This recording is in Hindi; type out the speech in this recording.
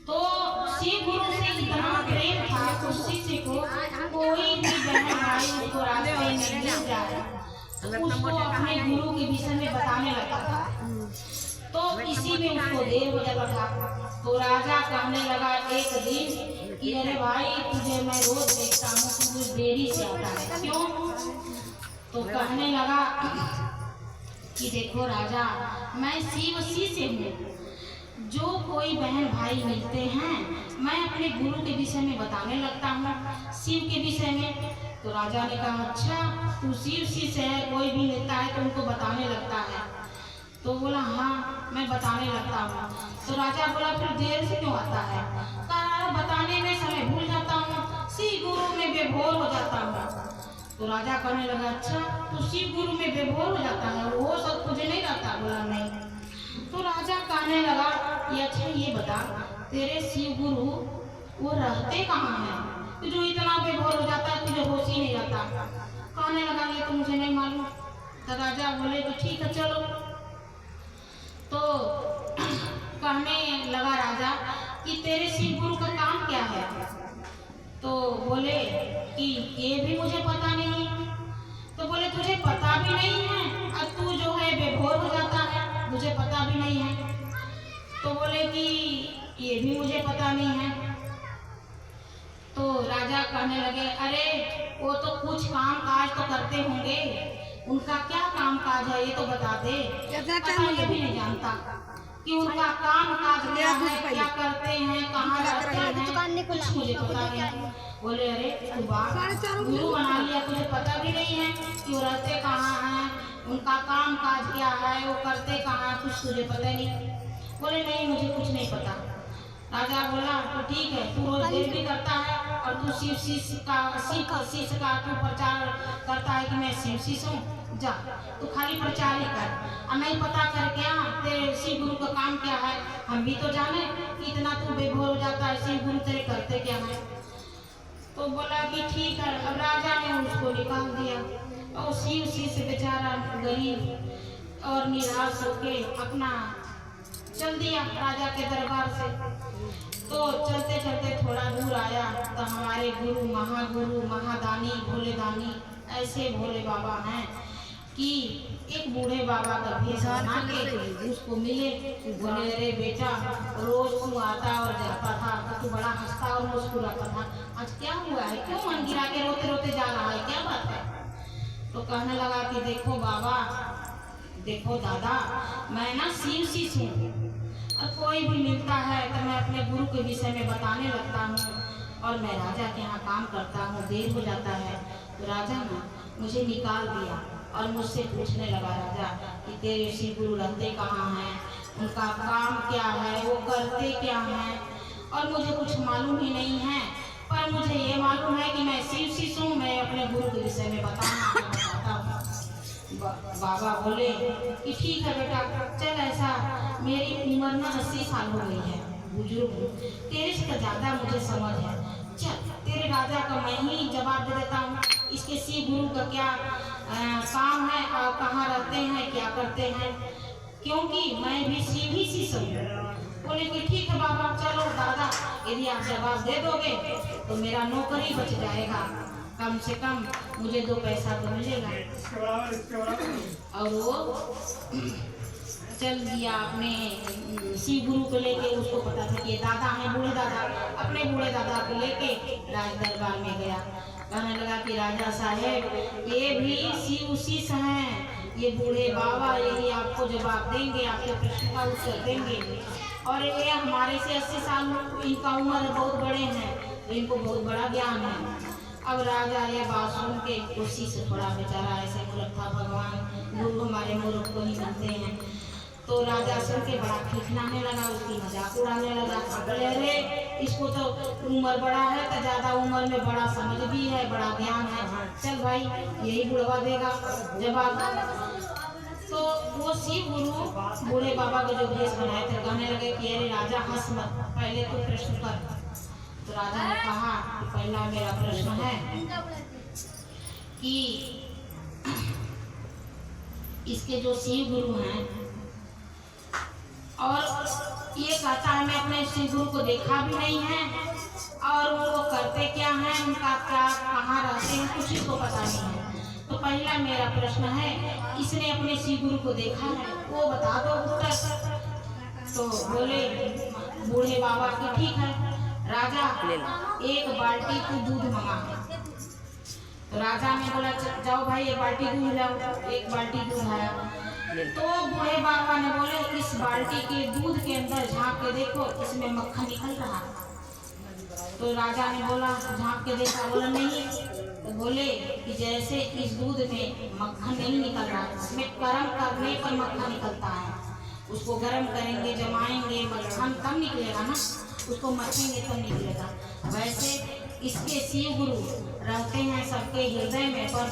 तो शिव गुरु से इतना प्रेम था उस शिष्य को, कोई भी बहन भाई उसको रास्ते में मिल जाए तो उसको अपने गुरु के विषय में बताने लगा था। तो इसी में उसको देर हो जाता था। तो राजा कहने लगा एक दिन कि अरे भाई तुझे मैं रोज देखता हूँ तू देरी से आता है, क्यों? तो कहने लगा कि देखो राजा, मैं शिव शिष्य हूँ, जो कोई बहन भाई मिलते हैं मैं अपने गुरु के विषय में बताने लगता हूँ, शिव के विषय में। तो राजा ने कहा अच्छा तू शिव शिष्य है, कोई भी मिलता है तो उनको बताने लगता है? तो बोला हाँ मैं बताने लगता हूँ। तो राजा बोला फिर देर से क्यों आता है? कहा बताने में समय भूल जाता हूँ, शिव गुरु में बेभोर हो जाता हूँ। तो राजा कहने लगा अच्छा तो शिव गुरु में बेभोर हो जाता है, वो सब तुझे नहीं रहता? बोला नहीं। तो राजा कहने लगा ये अच्छा ये बता तेरे शिव गुरु वो रहते कहाँ हैं, तू जो इतना बेभोर हो जाता है, तुझे होश ही नहीं आता? कहने लगा ये तो मुझे नहीं मालूम। तो राजा बोले तो ठीक है चलो। तो कहने लगा राजा कि तेरे शिव गुरु का काम क्या है? तो बोले कि ये भी मुझे पता नहीं। तो बोले तुझे पता भी नहीं है और तू जो है बेभोर हो जाता है, मुझे पता भी नहीं है। तो बोले कि ये भी मुझे पता नहीं है। तो राजा कहने लगे अरे वो तो कुछ काम काज तो करते होंगे, उनका क्या काम काज है ये तो बता दे। ये भी नहीं जानता कि उनका काम काज क्या है, क्या करते हैं, कहाँ रहते हैं, कुछ मुझे पता नहीं। बोले अरे तू गुरु बना लिया, तुझे पता भी नहीं है कि वो रहते कहाँ हैं, उनका काम काज क्या है, वो करते कहाँ, कुछ तुझे पता नहीं? बोले नहीं मुझे कुछ नहीं पता। राजा बोला तो ठीक है तू रोज देर भी करता है और तू शिव शिष्य का तू प्रचार करता है कि मैं शिव शिष्य हूँ, जा तू खाली प्रचार ही कर और नहीं पता कर क्या तेरे शिव गुरु का काम क्या है, हम भी तो जाने कि इतना तू बेभोर हो जाता है, शिव गुरु तेरे करते क्या है? तो बोला कि ठीक है। अब राजा ने उसको निकाल दिया और शिव शिष्य बेचारा गरीब और निराश होके अपना चल दिया राजा के दरबार से। तो चलते चलते थोड़ा दूर आया तो हमारे गुरु महागुरु महादानी भोले दानी ऐसे भोले बाबा हैं कि एक बूढ़े बाबा का भेष बना के उसको मिले। बोले अरे बेटा रोज तू आता और जाता था तो तू बड़ा हंसता और मुस्कुराता था, आज क्या हुआ है, क्यों मन गिरा के रोते रोते जा रहा है, क्या बात है? तो कहने लगा कि देखो बाबा देखो दादा मैं ना शिव शिष्य हूँ और कोई भी मिलता है तो मैं अपने गुरु के विषय में बताने लगता हूँ और मैं राजा के यहाँ काम करता हूँ, देर हो जाता है। तो राजा ने मुझे निकाल दिया और मुझसे पूछने लगा राजा कि तेरे शिव गुरु रहते कहाँ हैं, उनका काम क्या है, वो करते क्या हैं, और मुझे कुछ मालूम ही नहीं है। पर मुझे ये मालूम है कि मैं शिव शिष्य हूँ, मैं अपने गुरु के विषय में बताता हूँ। बाबा बोले कि ठीक है बेटा चल, ऐसा मेरी उम्र ना 80 साल हो गई है, बुजुर्ग हूँ, तेरे से ज़्यादा मुझे समझ है, चल तेरे राजा का मैं ही जवाब दे देता हूँ, इसके शिव गुरु का क्या काम है और कहाँ रहते हैं, क्या करते हैं, क्योंकि मैं भी शिव ही शिष्य हूँ। बोले कि ठीक है बाबा चलो दादा, यदि आप जवाब दे दोगे तो मेरा नौकरी बच जाएगा, कम से कम मुझे 2 पैसा तो मिलेगा। और वो चल दिया अपने शिव गुरु को लेके, उसको पता था कि ये दादा हैं बूढ़े दादा, अपने बूढ़े दादा को लेके राज दरबार में गया। कहने लगा कि राजा साहेब ये भी शिव शिष्य हैं, ये बूढ़े बाबा यही आपको जवाब देंगे, आपके प्रश्न का उत्तर देंगे, और ये हमारे से 80 साल इनका उम्र बहुत बड़े हैं, इनको बहुत बड़ा ज्ञान है। अब राजा ये बात सुन के खुशी से थोड़ा बेचारा ऐसे मूर्ख था, भगवान गुरु हमारे मूर्ख को ही मिलते हैं। तो राजा सुन के बड़ा खिलखिलाने लगा, उसकी मजाक उड़ाने लगा। बोले अरे इसको तो उम्र बड़ा है तो ज़्यादा उम्र में बड़ा समझ भी है, बड़ा ज्ञान है, चल भाई यही बुढ़वा देगा जवाब। तो वो शिव गुरु बूढ़े बाबा के जो भेष बनाए थे कहने लगे कि अरे राजा हंस मत, पहले तो प्रश्न कर। तो राजा ने कहा कि पहला मेरा प्रश्न है कि इसके जो शिव गुरु हैं और ये कहता है मैं अपने शिव गुरु को देखा भी नहीं है और वो करते क्या हैं, उनका क्या कहाँ रहते हैं, कुछ इसको पता नहीं है। तो पहला मेरा प्रश्न है, इसने अपने शिव गुरु को देखा है, वो बता दो उत्तर। तो बोले बूढ़े बाबा की ठीक है राजा, एक बाल्टी तू दूध मंगा। तो राजा ने बोला जाओ भाई एक बाल्टी दूध लाओ। एक बाल्टी दूध आया। तो बूढ़े बाबा ने बोले इस बाल्टी के दूध के अंदर झांक के देखो, इसमें मक्खन निकल रहा है। तो राजा ने बोला झांक के देखा, बोला नहीं। तो बोले कि जैसे इस दूध में मक्खन नहीं निकल रहा, इसमें गर्म करने पर मक्खन निकलता है। उसको गर्म करेंगे, जमाएंगे, मक्खन तब निकलेगा ना, उसको मथेंगे तब निकलेगा। वैसे इसके शिव गुरु रहते हैं सबके हृदय में, पर